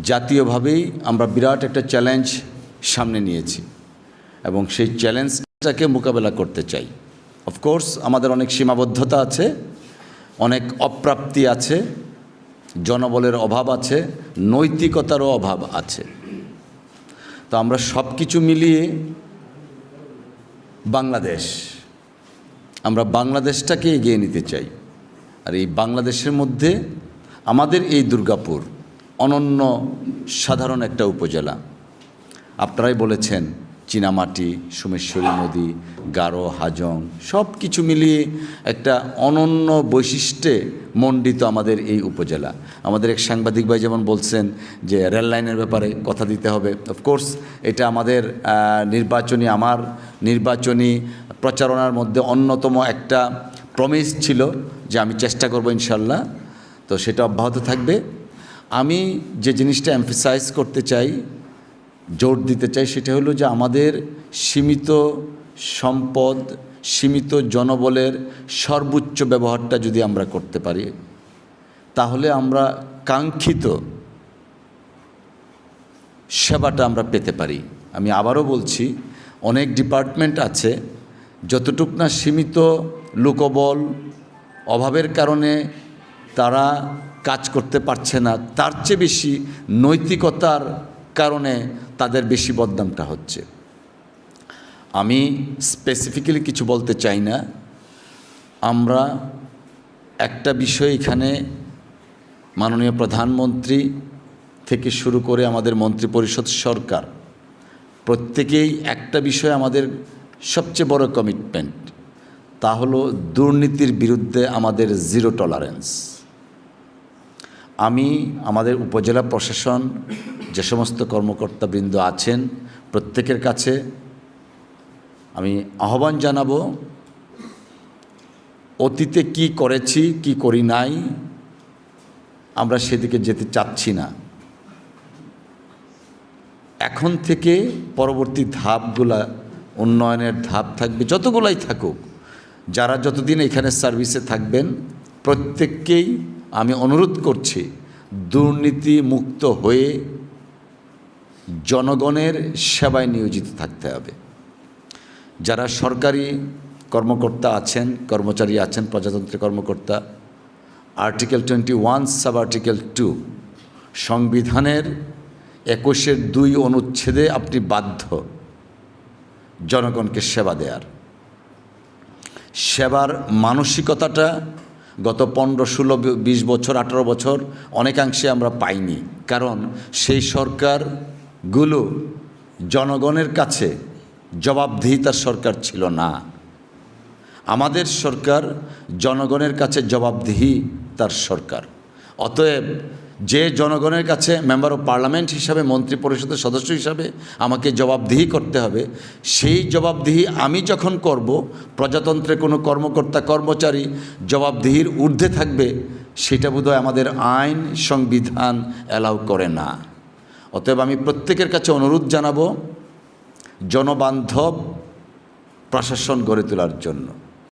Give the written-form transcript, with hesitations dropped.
জাতীয়ভাবেই আমরা বিরাট একটা চ্যালেঞ্জ সামনে নিয়েছি এবং সেই চ্যালেঞ্জটাকে মোকাবেলা করতে চাই। অফকোর্স আমাদের অনেক সীমাবদ্ধতা আছে, অনেক অপ্রাপ্তি আছে, জনবলের অভাব আছে, নৈতিকতারও অভাব আছে। তো আমরা সব কিছু মিলিয়ে আমরা বাংলাদেশটাকে এগিয়ে নিতে চাই। আর এই বাংলাদেশের মধ্যে আমাদের এই দুর্গাপুর অনন্য সাধারণ একটা উপজেলা। আপনারাই বলেছেন চীনামাটি, সোমেশ্বরী নদী, গারো, হাজং সব কিছু মিলিয়ে একটা অনন্য বৈশিষ্ট্যে মণ্ডিত আমাদের এই উপজেলা। আমাদের এক সাংবাদিক ভাই যেমন বলছেন যে রেল লাইনের ব্যাপারে কথা দিতে হবে। অফকোর্স এটা আমাদের আমার নির্বাচনী প্রচারণার মধ্যে অন্যতম একটা প্রমিস ছিল যে আমি চেষ্টা করব ইনশাল্লাহ, তো সেটা অব্যাহত থাকবে। আমি যে জিনিসটা এমফাসাইজ করতে চাই, জোর দিতে চাই, সেটা হলো যে আমাদের সীমিত সম্পদ, সীমিত জনবলের সর্বোচ্চ ব্যবহারটা যদি আমরা করতে পারি, তাহলে আমরা কাঙ্ক্ষিত সেবাটা আমরা পেতে পারি। আমি আবারও বলছি, অনেক ডিপার্টমেন্ট আছে যতটুক না সীমিত লোকবল অভাবের কারণে তারা কাজ করতে পারছে না, তার চেয়ে বেশি নৈতিকতার কারণে তাদের বেশি বদনামটা হচ্ছে। আমি স্পেসিফিক্যালি কিছু বলতে চাই না। আমরা একটা বিষয় এখানে মাননীয় প্রধানমন্ত্রী থেকে শুরু করে আমাদের মন্ত্রিপরিষদ সরকার প্রত্যেকেই একটা বিষয় আমাদের সবচেয়ে বড় কমিটমেন্ট, তা হলো দুর্নীতির বিরুদ্ধে আমাদের জিরো টলারেন্স। আমি আমাদের উপজেলা প্রশাসন যে সমস্ত কর্মকর্তাবৃন্দ আছেন প্রত্যেকের কাছে আমি আহ্বান জানাবো, অতীতে কি করেছি কি করি নাই আমরা সেদিকে যেতে চাচ্ছি না। এখন থেকে পরবর্তী ধাপগুলা উন্নয়নের ধাপ থাকবে, যতগুলাই থাকুক, যারা যতদিন এখানে সার্ভিসে থাকবেন প্রত্যেককেই আমি অনুরোধ করছি দুর্নীতি মুক্ত হয়ে জনগণের সেবায় নিয়োজিত থাকতে হবে। যারা সরকারি কর্মকর্তা আছেন, কর্মচারী আছেন, প্রজাতন্ত্রের কর্মকর্তা, আর্টিকেল 21 সাব আর্টিকেল 2 সংবিধানের 21(2) অনুচ্ছেদে আপনি বাধ্য জনগণকে সেবা দেওয়ার। সেবার মানসিকতাটা গত 15, 16, 20 বছর, 18 বছর অনেকাংশে আমরা পাইনি, কারণ সেই সরকারগুলো জনগণের কাছে জবাবদিহিতার সরকার ছিল না। আমাদের সরকার জনগণের কাছে জবাবদিহি তার সরকার। অতএব যে জনগণের কাছে মেম্বার অফ পার্লামেন্ট হিসাবে, মন্ত্রী পরিষদের সদস্য হিসাবে আমাকে জবাবদিহি করতে হবে, সেই জবাবদিহি আমি যখন করব, প্রজাতন্ত্রের কোনো কর্মকর্তা কর্মচারী জবাবদিহির ঊর্ধ্বে থাকবে, সেটা বোধহয় আমাদের আইন সংবিধান অ্যালাউ করে না। অতএব আমি প্রত্যেকের কাছে অনুরোধ জানাবো জনবান্ধব প্রশাসন গড়ে তোলার জন্য।